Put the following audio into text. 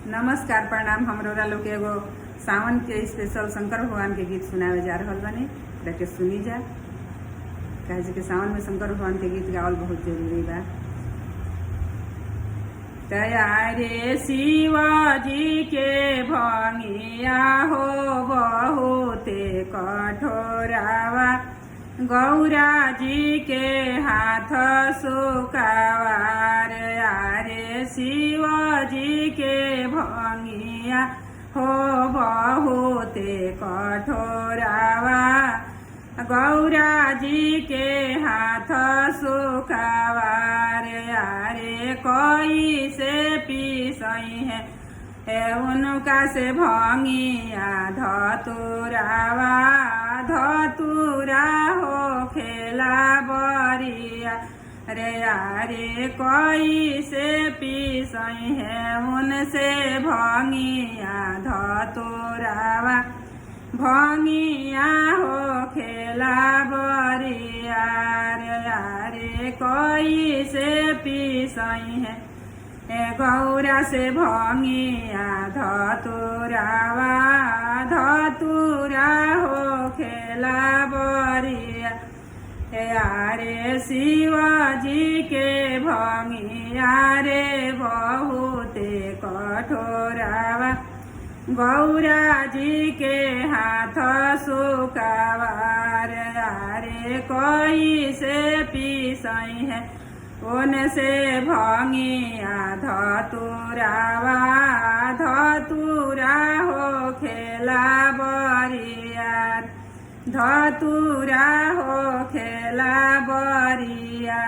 नमस्कार प्रणाम। हमरोरा लोग के एगो सावन के स्पेशल शंकर भगवान के गीत सुनावे जा रहल बानी। एकरा के सुनी जा, काहे कि सावन में शंकर भगवान के गीत गावल बहुत जरूरी बा। तयारे शिवाजी के भंगिया हो बहुते कठोरावा, गौरा जी के हाथ सुकावार। यारे शिवाजी के भंगिया हो बहुते कठोरावा, गौरा जी के हाथ सुकावार। यारे कोई से पीसई है उनका से भंगिया धतुरावा, धतुरा हो खेला बरिया। रे यारे कोई से पीसई है उनसे भंगिया धतुरावा, भंगिया हो खेला बरिया। रे यारे कोई से पीसई है गौरा से भंगिया धतुरावा, धतुरा हो खेला बरिया। यारे शिवाजी के भंगिया रे बहुते कठोरावा, गौरा जी के हाथ सुकावार। यारे कोई से पीसई है उनसे भंगिया धतुरावा, धतुरा हो खेला बरिया, धतुरा हो खेला बरिया।